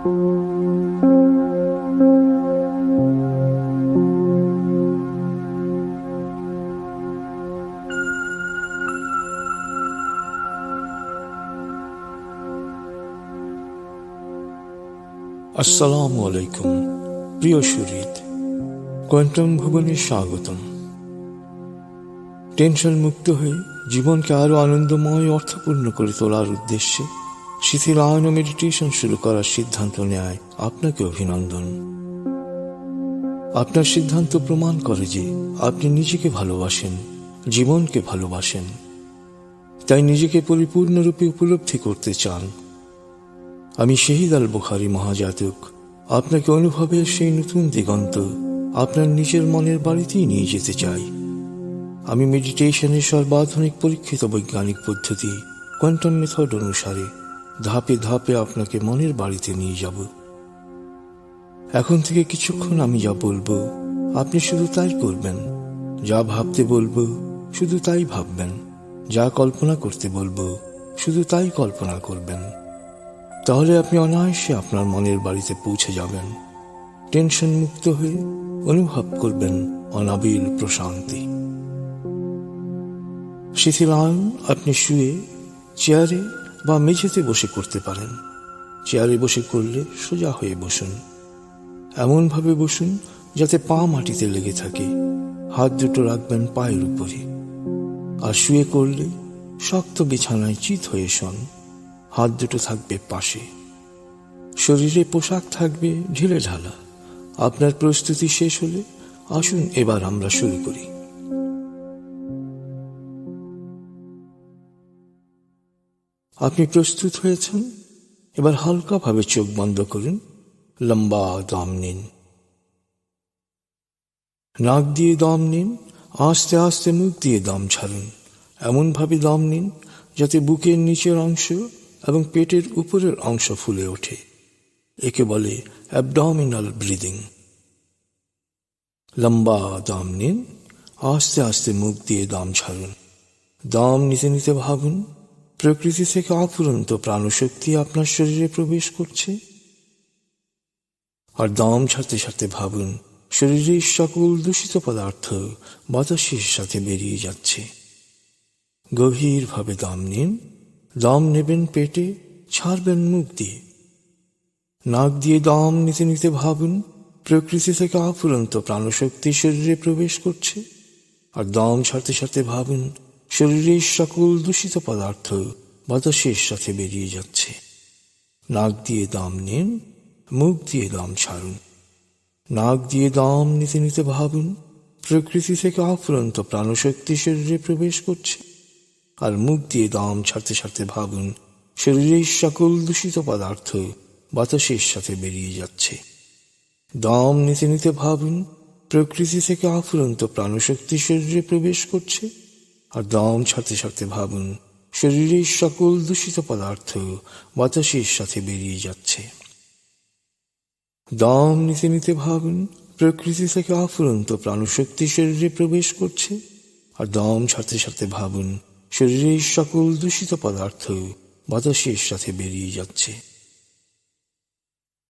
আসসালামু আলাইকুম প্রিয় সুহৃদ, কোয়ান্টাম ভুবনে স্বাগতম। টেনশন মুক্ত হয়ে জীবনকে আরো আনন্দময় অর্থপূর্ণ করে তোলার উদ্দেশ্যে শিথিলায়ন ও মেডিটেশন শুরু করার সিদ্ধান্ত নেয় আপনাকে অভিনন্দন। আপনার সিদ্ধান্ত প্রমাণ করে যে আপনি নিজেকে ভালোবাসেন, জীবনকে ভালোবাসেন, তাই নিজেকে পরিপূর্ণরূপে উপলব্ধি করতে চান। আমি শহীদ আল বুখারী মহাজাতক আপনাকে অনুভবের সেই নতুন দিগন্ত আপনার নিজের মনের বাড়িতেই নিয়ে যেতে চাই। আমি মেডিটেশনের সর্বাধুনিক পরীক্ষিত বৈজ্ঞানিক পদ্ধতি কোয়ান্টাম মেথড অনুসারে ধাপে ধাপে আপনাকে মনের বাড়িতে নিয়ে যাব। এখন থেকে কিছুক্ষণ আমি যা বলবো আপনি শুধু তাই করবেন, যা ভাবতে বলবো শুধু তাই ভাববেন, যা কল্পনা করতে বলবো শুধু তাই কল্পনা করবেন। তাহলে আপনি অনায়াসে আপনার মনের বাড়িতে পৌঁছে যাবেন। টেনশন মুক্ত হয়ে অনুভব করবেন অনাবিল প্রশান্তি। শিথিলায়ন আপনি শুয়ে, চেয়ারে বা মেঝেতে বসে করতে পারেন। চেয়ারে বসে করলে সোজা হয়ে বসুন, এমনভাবে বসুন যাতে পা মাটিতে লেগে থাকে। হাত দুটো রাখবেন পায়ের উপরে। আর শুয়ে করলে শক্ত বিছানায় চিত হয়ে শোন, হাত দুটো থাকবে পাশে। শরীরে পোশাক থাকবে ঢিলে ঢালা। আপনার প্রস্তুতি শেষ হলে আসুন এবার আমরা শুরু করি। আপনি প্রস্তুত হয়েছেন? এবার হালকাভাবে চোখ বন্ধ করুন, লম্বা দম নিন। নাক দিয়ে দম নিন, আস্তে আস্তে মুখ দিয়ে দম ছাড়ুন। এমনভাবে দম নিন যাতে বুকের নিচের অংশ এবং পেটের উপরের অংশ ফুলে ওঠে। একে বলে অ্যাবডোমিনাল ব্রিদিং। লম্বা দম নিন, আস্তে আস্তে মুখ দিয়ে দম ছাড়ুন। দম নিতে নিতে ভাবুন প্রকৃতি থেকে অফুরন্ত প্রাণশক্তি আপনার শরীরে প্রবেশ করছে। আর দম ছাড়তে ছাড়তে ভাবুন শরীরের সকল দূষিত পদার্থ বাতাসের সাথে বেরিয়ে যাচ্ছে। গভীরভাবে দম নিন। দম নেবেন পেটে, ছাড়বেন মুখ দিয়ে। নাক দিয়ে দম নিতে নিতে ভাবুন প্রকৃতি থেকে অফুরন্ত প্রাণশক্তি শরীরে প্রবেশ করছে। আর দম ছাড়তে ছাড়তে ভাবুন শরীরের সকল দূষিত পদার্থ বাতাসের সাথে বেরিয়ে যাচ্ছে। নাক দিয়ে দম নিন, মুখ দিয়ে দম ছাড়ুন। নাক দিয়ে দম নিতে নিতে ভাবুন প্রকৃতি থেকে অফুরন্ত প্রাণশক্তি শরীরে প্রবেশ করছে। আর মুখ দিয়ে দম ছাড়তে ছাড়তে ভাবুন শরীরের সকল দূষিত পদার্থ বাতাসের সাথে বেরিয়ে যাচ্ছে। দম নিতে নিতে ভাবুন প্রকৃতি থেকে অফুরন্ত প্রাণশক্তি শরীরে প্রবেশ করছে। আর দম ছাড়তে ছাড়তে ভাবুন শরীরের সকল দূষিত পদার্থ বাতাসের সাথে বেরিয়ে যাচ্ছে। দম নিতে নিতে ভাবুন প্রকৃতি থেকে অফুরন্ত প্রাণশক্তি শরীরে প্রবেশ করছে। আর দম ছাড়তে ছাড়তে ভাবুন শরীরের সকল দূষিত পদার্থ বাতাসের সাথে বেরিয়ে যাচ্ছে।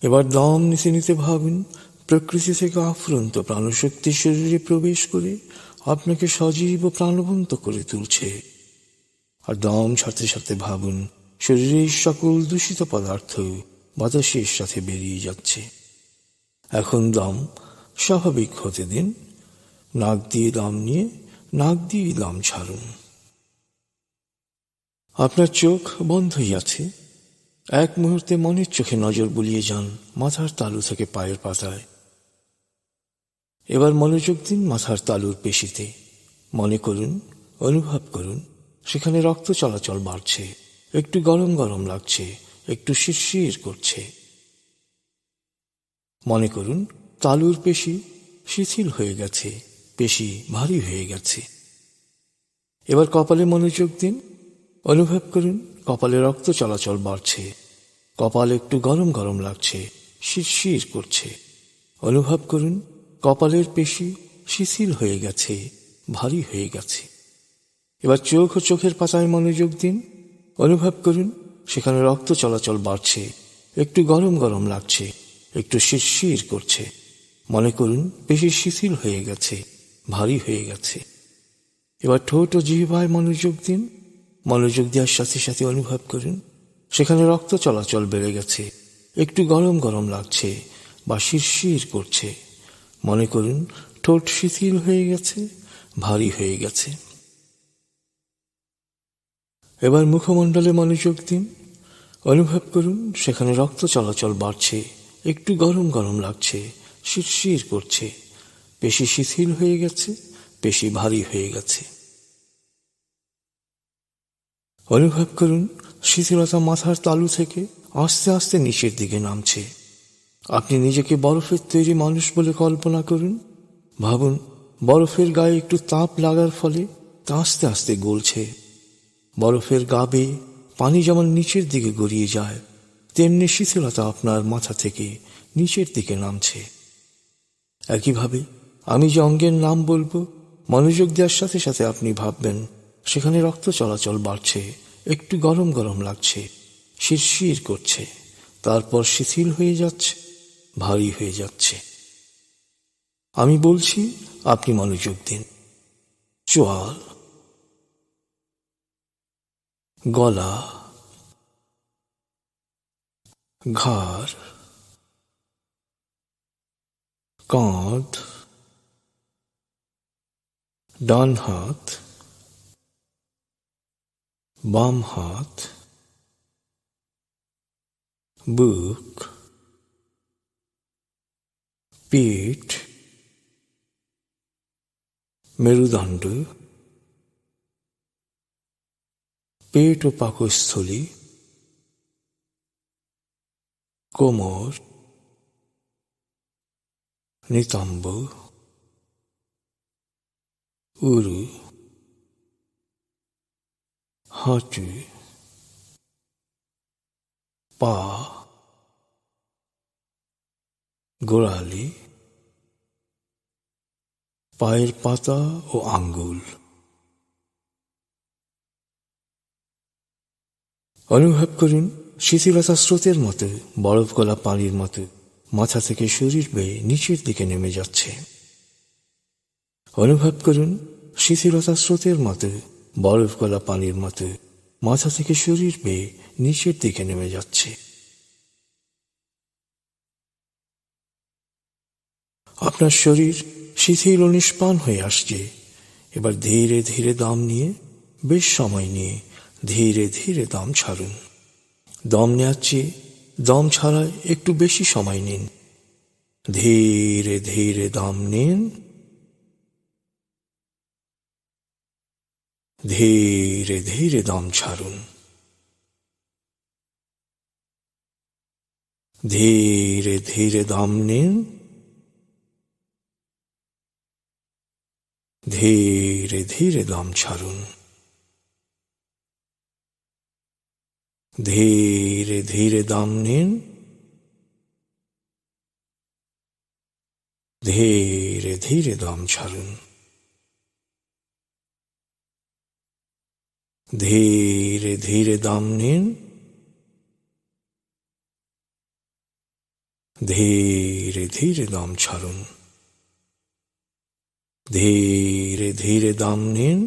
এবার দম নিতে নিতে ভাবুন প্রকৃতি থেকে অফুরন্ত প্রাণশক্তি শরীরে প্রবেশ করে আপনাকে সজীব ও প্রাণবন্ত করে তুলছে। আর দম ছাড়তে ছাড়তে ভাবুন শরীরের সকল দূষিত পদার্থ বাতাসের সাথে বেরিয়ে যাচ্ছে। এখন দম স্বাভাবিক হতে দিন। নাক দিয়ে দম নিয়ে নাক দিয়ে দম ছাড়ুন। আপনার চোখ বন্ধই আছে। এক মুহূর্তে মনের চোখে নজর বুলিয়ে যান মাথার তালু থেকে পায়ের পাতায়। এবার মনোযোগ দিন মাথার তালুর পেশিতে। মনে করুন, অনুভব করুন সেখানে রক্ত চলাচল বাড়ছে, একটু গরম গরম লাগছে, একটু শিরশির করছে। মনে করুন তালুর পেশি শিথিল হয়ে গেছে, পেশি ভারী হয়ে গেছে। এবার কপালে মনোযোগ দিন। অনুভব করুন কপালে রক্ত চলাচল বাড়ছে, কপাল একটু গরম গরম লাগছে, শিরশির করছে। অনুভব করুন কপালের পেশি শিথিল হয়ে গেছে, ভারী হয়ে গেছে। এবার চোখ ও চোখের পাতায় মনোযোগ দিন। অনুভব করুন সেখানে রক্ত চলাচল বাড়ছে, একটু গরম গরম লাগছে, একটু শিরশির করছে। মনে করুন পেশি শিথিল হয়ে গেছে, ভারী হয়ে গেছে। এবার ঠোঁট ও জিহ্বায় মনোযোগ দিন। মনোযোগ দেওয়ার সাথে সাথে অনুভব করুন সেখানে রক্ত চলাচল বেড়ে গেছে, একটু গরম গরম লাগছে বা শিরশির করছে। মনে করুন ঠোঁট শিথিল হয়ে গেছে, ভারী হয়ে গেছে। এবার মুখমণ্ডলে মনোযোগ দিন। অনুভব করুন সেখানে রক্ত চলাচল বাড়ছে, একটু গরম গরম লাগছে, শিরশির করছে। পেশি শিথিল হয়ে গেছে, পেশি ভারী হয়ে গেছে। অনুভব করুন শিথিলতা মাথার তালু থেকে আস্তে আস্তে নিচের দিকে নামছে। আপনি নিজেকে বরফের তৈরি মানুষ বলে কল্পনা করুন। ভাবুন বরফের গায়ে একটু তাপ লাগার ফলে তা আস্তে আস্তে গলছে। বরফের গা বেয়ে পানি যেমন নিচের দিকে গড়িয়ে যায়, তেমনি শিথিলতা আপনার মাথা থেকে নিচের দিকে নামছে। একইভাবে আমি যে অঙ্গের নাম বলবো, মনোযোগ দেওয়ার সাথে সাথে আপনি ভাববেন সেখানে রক্ত চলাচল বাড়ছে, একটু গরম গরম লাগছে, শিরশির করছে, তারপর শিথিল হয়ে যাচ্ছে, ভারী হয়ে যাচ্ছে। আমি বলছি, আপনি মনোযোগ দিন। চোয়াল, গলা, ঘাড়, কাঁধ, ডান হাত, বাম হাত, বুক, পেট, মেরুদণ্ড, পেট ও পাকস্থলী, কোমর, নিতম্ব, উরু, হাঁটু, পা, গোড়ালি, পায়ের পাতা ও আঙ্গুল। অনুভব করুন শিথিলতা স্রোতের মতো, বরফ গলা পানির মতো মাথা থেকে শরীর বেয়ে নিচের দিকে নেমে যাচ্ছে। অনুভব করুন শিথিলতা স্রোতের মতো, বরফ গলা পানির মতো মাথা থেকে শরীর বেয়ে নিচের দিকে নেমে যাচ্ছে। আপনার শরীর শিথিল ও নিষ্প্রাণ হয়ে আসছে। এবার ধীরে ধীরে দম নিয়ে, বেশ সময় নিয়ে ধীরে ধীরে দম ছাড়ুন। দম নেওয়ার চেয়ে দম ছাড়ায় একটু বেশি সময় নিন। ধীরে ধীরে দম নিন, ধীরে ধীরে দম ছাড়ুন। ধীরে ধীরে দম নিন, ধীরে ধীরে দম ছাড়ুন। ধীরে ধীরে দম নিন, ধীরে ধীরে দম ছাড়ুন। ধীরে ধীরে দম নিন, ধীরে ধীরে দম ছাড়ুন। ধীরে ধীরে দম নিন,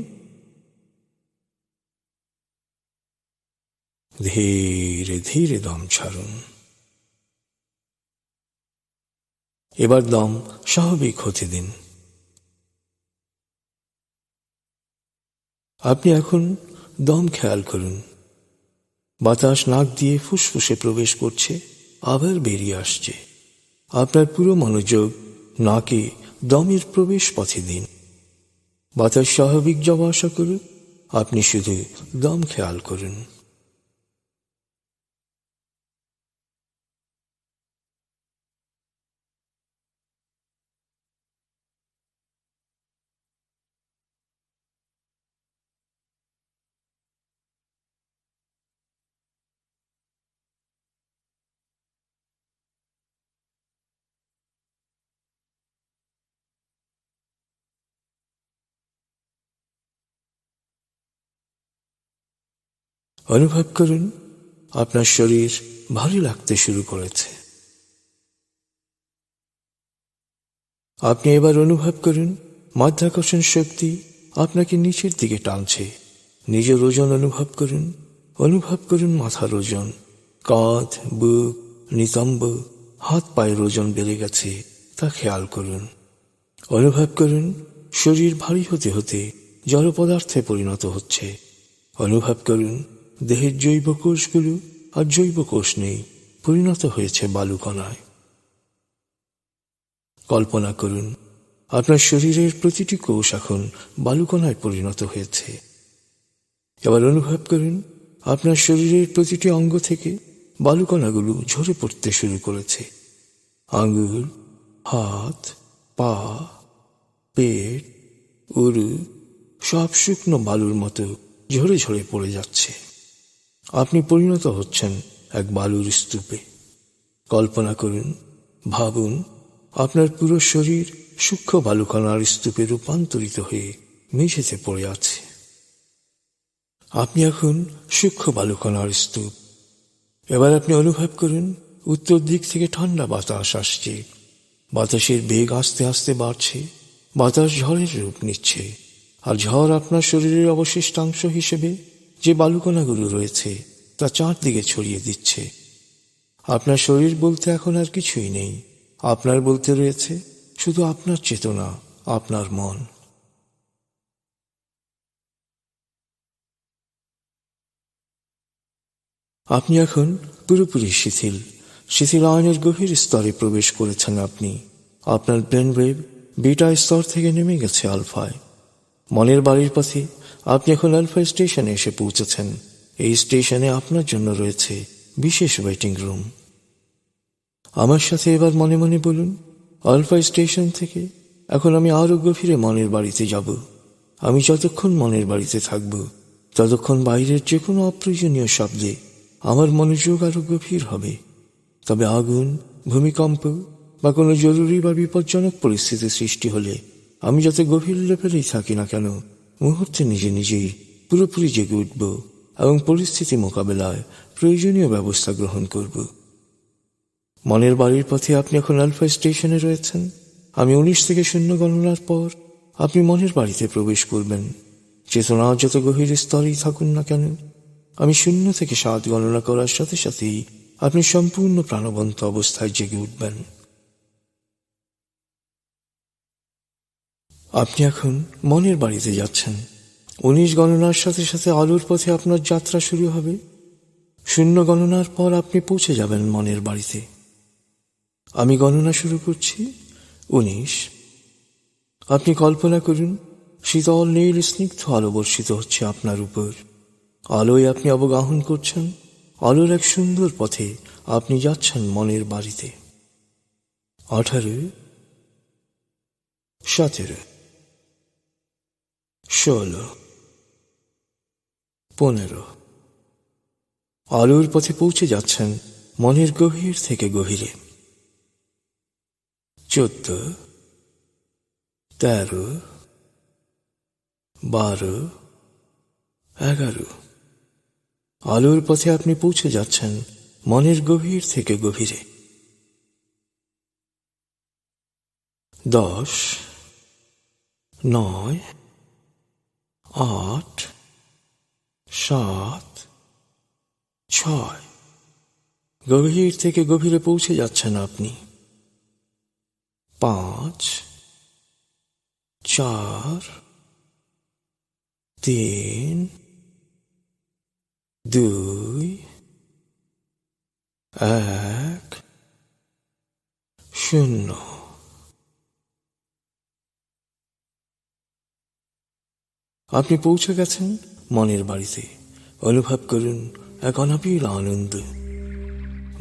ধীরে ধীরে দম ছাড়ুন। এবার দম স্বাভাবিক হতে দিন। আপনি এখন দম খেয়াল করুন। বাতাস নাক দিয়ে ফুসফুসে প্রবেশ করছে, আবার বেরিয়ে আসছে। আপনার পুরো মনোযোগ নাকে দমের প্রবেশ পথে দিন। বাতাস স্বাভাবিক যাওয়া আসা করুন, আপনি শুধু দম খেয়াল করুন। অনুভব করুন আপনার শরীর ভারী লাগতে শুরু করেছে। আপনি এবার অনুভব করুন মাধ্যাকর্ষণ শক্তি আপনাকে নিচের দিকে টানছে। নিজের ওজন অনুভব করুন। অনুভব করুন মাথার ওজন, কাঁধ, বুক, নিতম্ব, হাত পায়ের ওজন বেড়ে গেছে তা খেয়াল করুন। অনুভব করুন শরীর ভারী হতে হতে জড় পদার্থে পরিণত হচ্ছে। অনুভব করুন দেহের জৈব কোষগুলো আর জৈব কোষ নেই, পরিণত হয়েছে বালুকণায়। কল্পনা করুন আপনার শরীরের প্রতিটি কোষ এখন বালুকণায় পরিণত হয়েছে। এবার অনুভব করুন আপনার শরীরের প্রতিটি অঙ্গ থেকে বালুকণাগুলো ঝরে পড়তে শুরু করেছে। আঙুল, হাত, পা, পেট, উরু সব শুকনো বালুর মতো ঝরে ঝরে পড়ে যাচ্ছে। আপনি পরিণত হচ্ছেন এক বালুর স্তূপে। কল্পনা করুন, ভাবুন আপনার পুরো শরীর সূক্ষ্ম বালুকণার স্তূপে রূপান্তরিত হয়ে মেঝেতে পড়ে আছে। আপনি এখন সূক্ষ্ম বালুকণার স্তূপ। এবার আপনি অনুভব করুন উত্তর দিক থেকে ঠান্ডা বাতাস আসছে। বাতাসের বেগ আস্তে আস্তে বাড়ছে। বাতাস ঝড়ের রূপ নিচ্ছে, আর ঝড় আপনার শরীরের অবশিষ্টাংশ হিসেবে যে বালুকণাগুলো রয়েছে তা চারদিকে ছড়িয়ে দিচ্ছে। আপনার শরীর বলতে এখন আর কিছুই নেই। আপনার বলতে রয়েছে শুধু আপনার চেতনা, আপনার মন। আপনি এখন পুরোপুরি শিথিল। শিথিলায়নের গভীর স্তরে প্রবেশ করেছেন আপনি। আপনার ব্রেন ওয়েভ বিটা স্তর থেকে নেমে গেছে আলফায়। মনের বাড়ির পথে আপনি এখন আলফা স্টেশনে এসে পৌঁছেছেন। এই স্টেশনে আপনার জন্য রয়েছে বিশেষ ওয়েটিং রুম। আমার সাথে এবার মনে মনে বলুন, আলফা স্টেশন থেকে এখন আমি আরো গভীরে মনের বাড়িতে যাব। আমি যতক্ষণ মনের বাড়িতে থাকব ততক্ষণ বাইরের যে কোনো অপ্রয়োজনীয় শব্দে আমার মনোযোগ আরো গভীর হবে। তবে আগুন, ভূমিকম্প বা কোনো জরুরি বা বিপজ্জনক পরিস্থিতি সৃষ্টি হলে আমি যত গভীর লেভেলেই থাকি না কেন, মুহূর্তে নিজে নিজেই পুরোপুরি জেগে উঠব এবং পরিস্থিতি মোকাবেলায় প্রয়োজনীয় ব্যবস্থা গ্রহণ করব। মনের বাড়ির পথে আপনি এখন আলফা স্টেশনে রয়েছেন। আমি 19 থেকে 0 গণনার পর আপনি মনের বাড়িতে প্রবেশ করবেন। চেতনা যত গভীর স্তরেই থাকুন না কেন, আমি 0 থেকে 7 গণনা করার সাথে সাথেই আপনি সম্পূর্ণ প্রাণবন্ত অবস্থায় জেগে উঠবেন। আপনি এখন মনের বাড়িতে যাচ্ছেন। 19 গণনার সাথে সাথে আলোর পথে আপনার যাত্রা শুরু হবে। 0 গণনার পর আপনি পৌঁছে যাবেন মনের বাড়িতে। আমি গণনা শুরু করছি। 19। আপনি কল্পনা করুন শীতল নীল স্নিগ্ধ আলো বর্ষিত হচ্ছে আপনার উপর। আলোয় আপনি অবগাহন করছেন। আলোর এক সুন্দর পথে আপনি যাচ্ছেন মনের বাড়িতে। 18, 17, 16, 15। আলোর পথে পৌঁছে যাচ্ছেন মনের গভীর থেকে গভীরে। 14, 13, 12, 11। আলোর পথে আপনি পৌঁছে যাচ্ছেন মনের গভীর থেকে গভীরে। 10, 9, 8, 7, 6। গভীর থেকে গভীরে পৌঁছে যাচ্ছেন আপনি। 5, 4, 3, 2, 1, 0। আপনি পৌঁছে গেছেন মনের বাড়িতে। অনুভব করুন এক অনাবিল আনন্দ।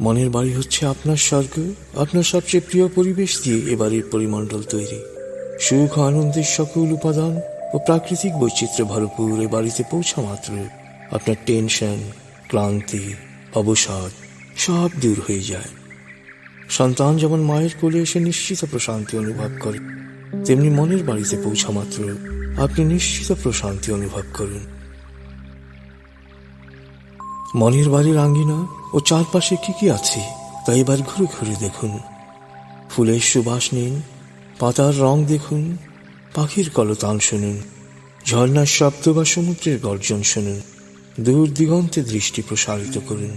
মনের বাড়ি হচ্ছে আপনার স্বর্গ। আপনার সবচেয়ে প্রিয় পরিবেশ দিয়ে এবারের পরিমণ্ডল তৈরি। সুখ ও আনন্দের সকল উপাদান ও প্রাকৃতিক বৈচিত্র্যে ভরপুর এ বাড়িতে পৌঁছা মাত্র আপনার টেনশন, ক্লান্তি, অবসাদ সব দূর হয়ে যায়। সন্তান যেমন মায়ের কোলে এসে নিশ্চিত প্রশান্তি অনুভব করে, তেমনি মনের বাড়িতে পৌঁছা মাত্র আপনি নিশ্চিত প্রশান্তি অনুভব করুন। মনের বাড়ির আঙ্গিনা ও চারপাশে কি কি আছে তা এবার ঘুরে ঘুরে দেখুন। ফুলের সুবাস নিন, পাতার রং দেখুন, পাখির কলতান শুনুন, ঝর্ণার শব্দ বা সমুদ্রের গর্জন শুনুন। দূর দিগন্তে দৃষ্টি প্রসারিত করুন।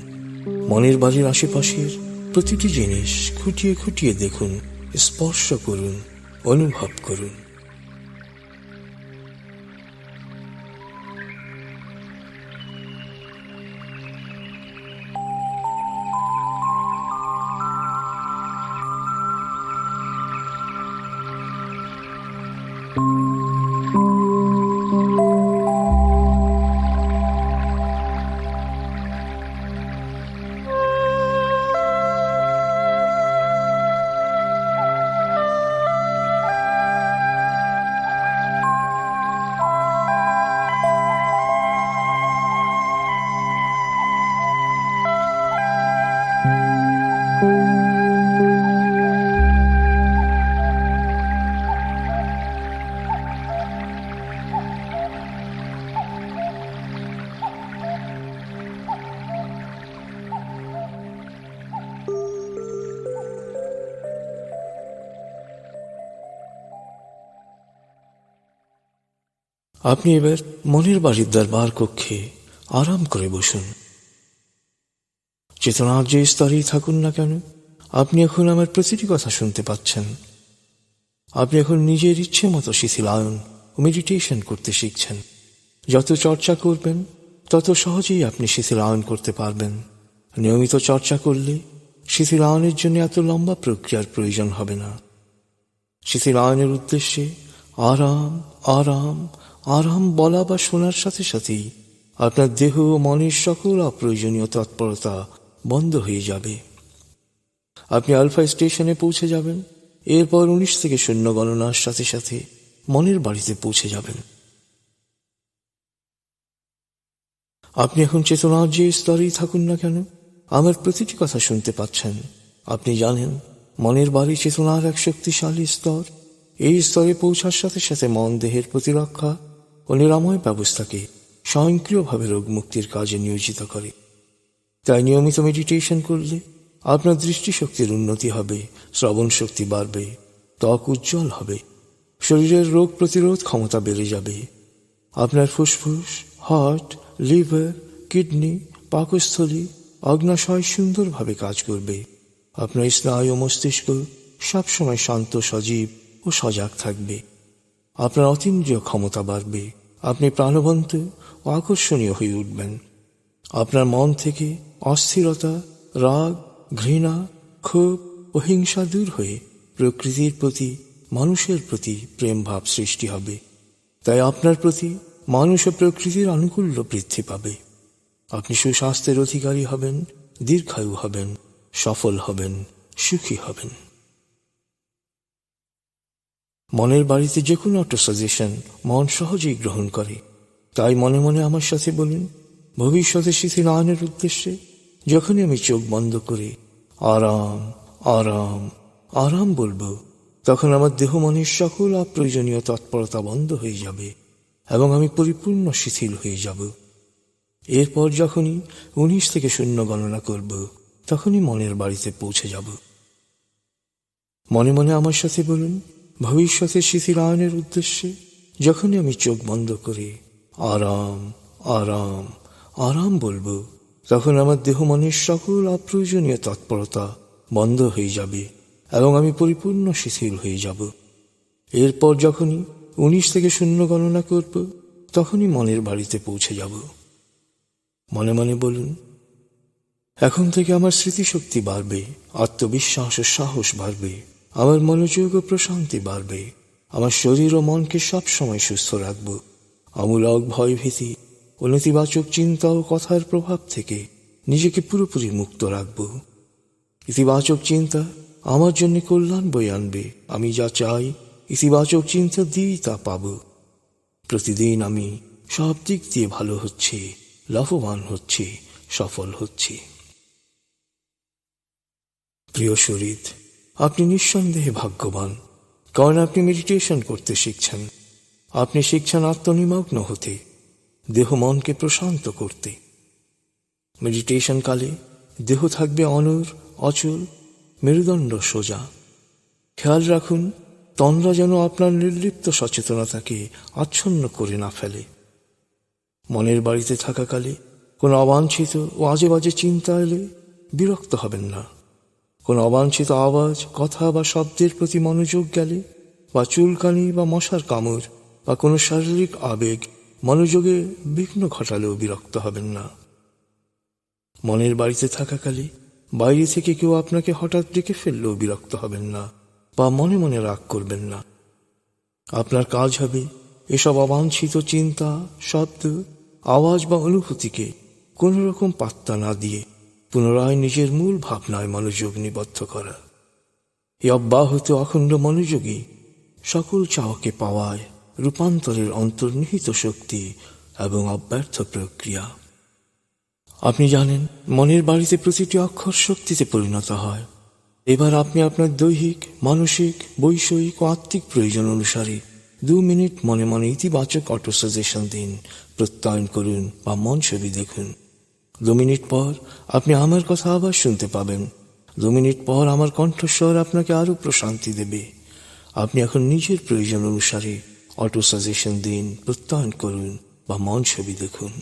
মনের বাড়ির আশেপাশের প্রতিটি জিনিস খুঁটিয়ে খুঁটিয়ে দেখুন, স্পর্শ করুন, অনুভব করুন। আপনি এবার মনের বাড়ির দরবার কক্ষে আরাম করে বসুন। চেতনার যে স্তরেই থাকুন না কেন, আপনি এখন আমার প্রতিটি কথা শুনতে পাচ্ছেন। আপনি এখন নিজের ইচ্ছে মতো শিথিলায়ন ও মেডিটেশন করতে শিখছেন। যত চর্চা করবেন তত সহজেই আপনি শিথিলায়ন করতে পারবেন। নিয়মিত চর্চা করলে শিথিলায়নের জন্য এত লম্বা প্রক্রিয়ার প্রয়োজন হবে না। শিথিলায়নের উদ্দেশ্যে আরাম আরাম আরাম বলা বা শোনার সাথে সাথেই আপনার দেহ ও মনের সকল অপ্রয়োজনীয় তৎপরতা বন্ধ হয়ে যাবে। আপনি আলফা স্টেশনে পৌঁছে যাবেন। এরপর 19 থেকে 0 গণনার সাথে সাথে মনের বাড়িতে পৌঁছে যাবেন। আপনি এখন চেতনার যে স্তরেই থাকুন না কেন, আমার প্রতিটি কথা শুনতে পাচ্ছেন। আপনি জানেন মনের বাড়ি চেতনার এক শক্তিশালী স্তর। এই স্তরে পৌঁছার সাথে সাথে মন দেহের প্রতিরক্ষা ও নিরাময় ব্যবস্থাকে স্বয়ংক্রিয়ভাবে রোগ মুক্তির কাজে নিয়োজিত করে। তাই নিয়মিত মেডিটেশন করলে আপনার দৃষ্টিশক্তির উন্নতি হবে, শ্রবণ শক্তি বাড়বে, ত্বক উজ্জ্বল হবে, শরীরের রোগ প্রতিরোধ ক্ষমতা বেড়ে যাবে। আপনার ফুসফুস, হার্ট, লিভার, কিডনি, পাকস্থলী, অগ্নাশয় সুন্দরভাবে কাজ করবে। আপনার স্নায়ু ও মস্তিষ্ক সবসময় শান্ত, সজীব ও সজাগ থাকবে। আপনার অতীন্দ্রিয় ক্ষমতা বাড়বে। আপনি প্রাণবন্ত ও আকর্ষণীয় হয়ে উঠবেন। আপনার মন থেকে অস্থিরতা, রাগ, ঘৃণা, ক্ষোভ ও হিংসা দূর হয়ে প্রকৃতির প্রতি, মানুষের প্রতি প্রেম ভাব সৃষ্টি হবে। তাই আপনার প্রতি মানুষ ও প্রকৃতির আনুকূল্য বৃদ্ধি পাবে। আপনি সুস্বাস্থ্যের অধিকারী হবেন, দীর্ঘায়ু হবেন, সফল হবেন, সুখী হবেন। মনের বাড়িতে যে কোনো অটো সাজেশন মন সহজেই গ্রহণ করে। তাই মনে মনে আমার সাথে বলুন, ভবিষ্যতে শিথিলায়নের উদ্দেশ্যে যখনই আমি চোখ বন্ধ করে আরাম আরাম আরাম বলবো, তখন আমার দেহ মনের সকল অপ্রয়োজনীয় তৎপরতা বন্ধ হয়ে যাবে এবং আমি পরিপূর্ণ শিথিল হয়ে যাব। এরপর যখনই 19 থেকে 0 গণনা করব, তখনই মনের বাড়িতে পৌঁছে যাব। মনে মনে আমার সাথে বলুন, ভবিষ্যতের শিথিলায়নের উদ্দেশ্যে যখনই আমি চোখ বন্ধ করে আরাম আরাম আরাম বলবো, তখন আমার দেহ মনের সকল অপ্রয়োজনীয় তৎপরতা বন্ধ হয়ে যাবে এবং আমি পরিপূর্ণ শিথিল হয়ে যাব। এরপর যখনই 19 থেকে 0 গণনা করব, তখনই মনের বাড়িতে পৌঁছে যাব। মনে মনে বলুন, এখন থেকে আমার স্মৃতিশক্তি বাড়বে, আত্মবিশ্বাস ও সাহস বাড়বে, আমার মনোযোগ ও প্রশান্তি বাড়বে, আমার শরীর ও মনকে সবসময় সুস্থ রাখব। অমূলক ভয়ভীতি ও নেতিবাচক চিন্তা ও কথার প্রভাব থেকে নিজেকে পুরোপুরি মুক্ত রাখব। ইতিবাচক চিন্তা আমার জন্য কল্যাণ বয়ে আনবে। আমি যা চাই ইতিবাচক চিন্তা দিয়েই তা পাব। প্রতিদিন আমি সব দিক দিয়ে ভালো হচ্ছি, লাভবান হচ্ছি, সফল হচ্ছি। প্রিয় শরীর, আপনি নিঃসন্দেহে ভাগ্যবান, কারণ আপনি মেডিটেশন করতে শিখছেন। আপনি শিখছেন আত্মনিমগ্ন হতে, দেহ মনকে প্রশান্ত করতে। মেডিটেশন কালে দেহ থাকবে অনর, অচল, মেরুদণ্ড সোজা। খেয়াল রাখুন তন্দ্রা যেন আপনার নির্লিপ্ত সচেতনতাকে আচ্ছন্ন করে না ফেলে। মনের বাড়িতে থাকাকালে কোনো অবাঞ্ছিত ও আজে বাজে চিন্তা এলে বিরক্ত হবেন না। কোনো অবাঞ্ছিত আওয়াজ, কথা বা শব্দের প্রতি মনোযোগ গেলে, বা চুলকানি বা মশার কামড় বা কোনো শারীরিক আবেগ মনোযোগে বিঘ্ন ঘটালেও বিরক্ত হবেন না। মনের বাড়িতে থাকাকালে বাইরে থেকে কেউ আপনাকে হঠাৎ ডেকে ফেললেও বিরক্ত হবেন না বা মনে মনে রাগ করবেন না। আপনার কাজ হবে এসব অবাঞ্ছিত চিন্তা, শব্দ, আওয়াজ বা অনুভূতিকে কোনো রকম পাত্তা না দিয়ে পুনরায় নিজের মূল ভাবনায় মনোযোগ নিবদ্ধ করা। এই অব্যাহত অখণ্ড মনোযোগী সকল চাওয়াকে পাওয়ায় রূপান্তরের অন্তর্নিহিত শক্তি এবং অব্যর্থ প্রক্রিয়া। আপনি জানেন মনের বাড়িতে প্রতিটি অক্ষর শক্তিতে পরিণত হয়। এবার আপনি আপনার দৈহিক, মানসিক, বৈষয়িক ও আত্মিক প্রয়োজন অনুসারে 2 মিনিট মনে মনে ইতিবাচক অটো সাজেশন দিন, প্রত্যয়ন করুন বা মন ছবি দেখুন। 2 মিনিট পর আপনি আমার কথা আবার শুনতে পাবেন। 2 মিনিট পর আমার কণ্ঠস্বর আপনাকে আরো প্রশান্তি দেবে। আপনি এখন নিজের প্রয়োজন অনুসারে অটো সাজেশন দিন, প্রত্যয়ন করুন বা মন ছবি দেখুন।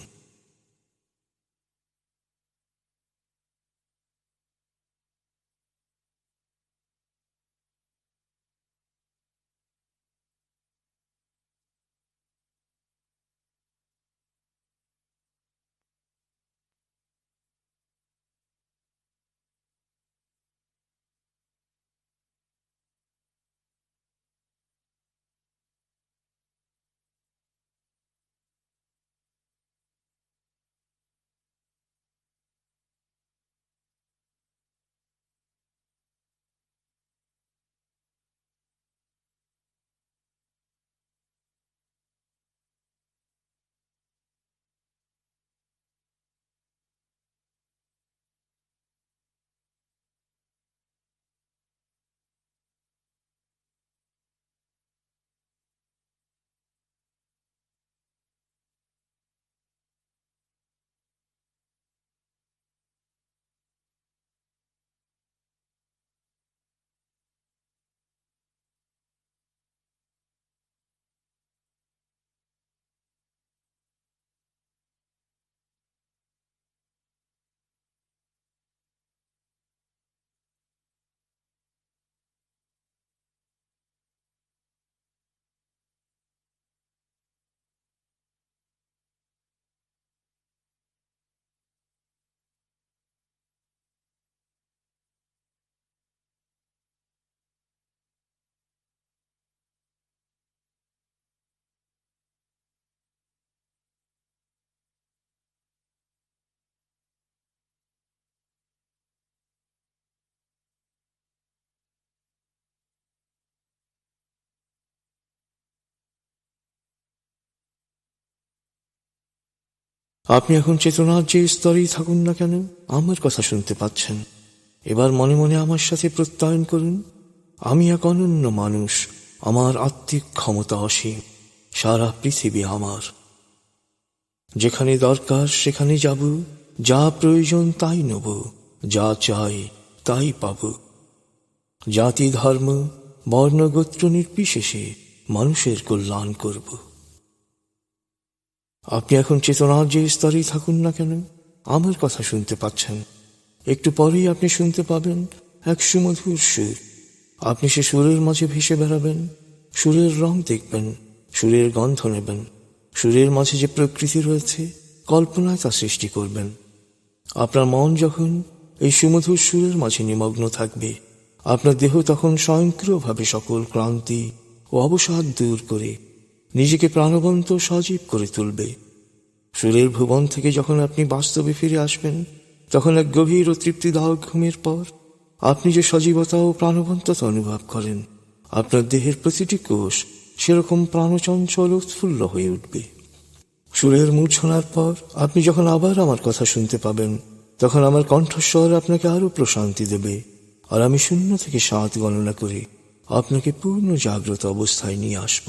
আপনি এখন চেতনার যে স্তরেই থাকুন না কেন আমার কথা শুনতে পাচ্ছেন। এবার মনে মনে আমার সাথে প্রত্যয়ন করুন, আমি এক অনন্য মানুষ, আমার আত্মিক ক্ষমতা অসীম, সারা পৃথিবী আমার। যেখানে দরকার সেখানে যাব, যা প্রয়োজন তাই নেব, যা চাই তাই পাব। জাতি, ধর্ম, বর্ণ, গোত্র নির্বিশেষে মানুষের কল্যাণ করব। আপনি এখন চেতনার যে স্তরেই থাকুন না কেন আমার কথা শুনতে পাচ্ছেন। একটু পরেই আপনি শুনতে পাবেন এক সুমধুর সুর। আপনি সে সুরের মাঝে ভেসে বেড়াবেন, সুরের রং দেখবেন, সুরের গন্ধ নেবেন। সুরের মাঝে যে প্রকৃতি রয়েছে কল্পনায় তা সৃষ্টি করবেন। আপনার মন যখন এই সুমধুর সুরের মাঝে নিমগ্ন থাকবে, আপনার দেহ তখন স্বয়ংক্রিয়ভাবে সকল ক্লান্তি ও অবসাদ দূর করে নিজেকে প্রাণবন্ত সজীব করে তুলবে। সুরের ভুবন থেকে যখন আপনি বাস্তবে ফিরে আসবেন, তখন এক গভীর ও তৃপ্তিদায়ক ঘুমের পর আপনি যে সজীবতা ও প্রাণবন্ততা অনুভব করেন, আপনার দেহের প্রতিটি কোষ সেরকম প্রাণচঞ্চল উৎফুল্ল হয়ে উঠবে। সুরের মূর্ছনার পর আপনি যখন আবার আমার কথা শুনতে পাবেন, তখন আমার কণ্ঠস্বর আপনাকে আরো প্রশান্তি দেবে, আর আমি 0 থেকে 7 গণনা করে আপনাকে পূর্ণ জাগ্রত অবস্থায় নিয়ে আসব।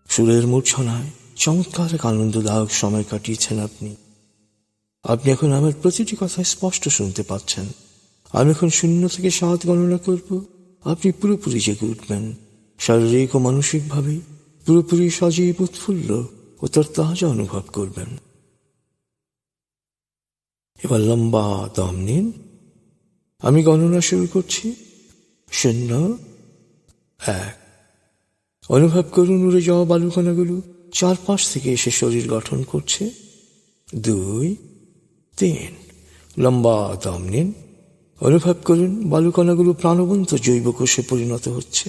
সুরের মূর্ছনায় চমৎকার এক আনন্দদায়ক সময় কাটিয়েছেন আপনি। আপনি এখন আমার প্রতিটি কথা স্পষ্ট শুনতে পাচ্ছেন। আমি এখন 0 থেকে 7 গণনা করব। আপনি পুরোপুরি জেগে উঠবেন, শারীরিক ও মানসিকভাবে পুরোপুরি সজীব, উৎফুল্ল ও তরতাজা অনুভব করবেন। এবার লম্বা দম নিন। আমি গণনা শুরু করছি। 0, 1। অনুভব করুন উড়ে যাওয়া বালুকণাগুলো চারপাশ থেকে এসে শরীর গঠন করছে। 2, 3। লম্বা দম নিন। অনুভব করুন বালুকণাগুলো প্রাণবন্ত জৈব কোষে পরিণত হচ্ছে।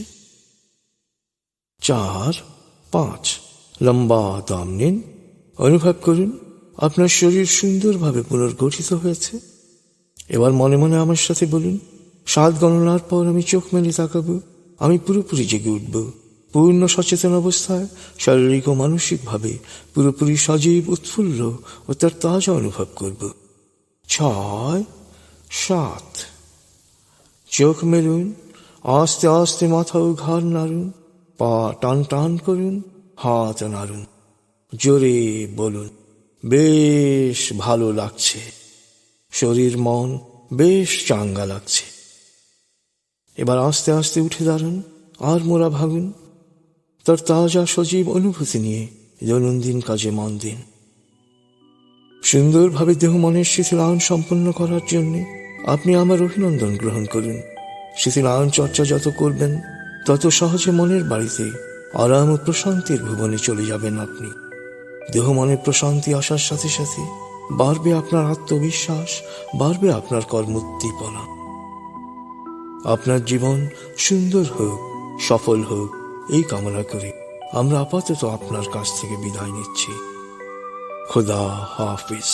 4, 5। লম্বা দম নিন। অনুভব করুন আপনার শরীর সুন্দরভাবে পুনর্গঠিত হয়েছে। এবার মনে মনে আমার সাথে বলুন, 7 গণনার পর আমি চোখ মেলে তাকাবো। আমি পুরোপুরি জেগে উঠব, পূর্ণ সচেতন অবস্থায় শারীরিক ও মানসিকভাবে পুরোপুরি সজীব, উৎফুল্ল ও তার তাজা অনুভব করব। 6, 7। চোখ মেলুন, আস্তে আস্তে মাথা ও ঘাড় নাড়ুন, পা টান টান করুন, হাত নাড়ুন, জোরে বলুন, বেশ ভালো লাগছে। শরীর মন বেশ চাঙ্গা লাগছে। এবার আস্তে আস্তে উঠে দাঁড়ান, আর মোড়া ভাঙুন। তার তাজা সজীব অনুভূতি নিয়ে দৈনন্দিন কাজে মন দিন। সুন্দরভাবে দেহ মনের শিথিলায়ন সম্পন্ন করার জন্য আপনি আমার অভিনন্দন গ্রহণ করুন। শিথিলায়ন চর্চা যত করবেন, তত সহজে মনের বাড়িতে আরাম ও প্রশান্তির ভুবনে চলে যাবেন আপনি। দেহ মনে প্রশান্তি আসার সাথে সাথে বাড়বে আপনার আত্মবিশ্বাস, বাড়বে আপনার কর্মোদ্দীপনা। আপনার জীবন সুন্দর হোক, সফল হোক, এই কামনা করি আমরা আপাতত আপনার কাছ থেকে বিদায় নিচ্ছি। খোদা হাফিজ।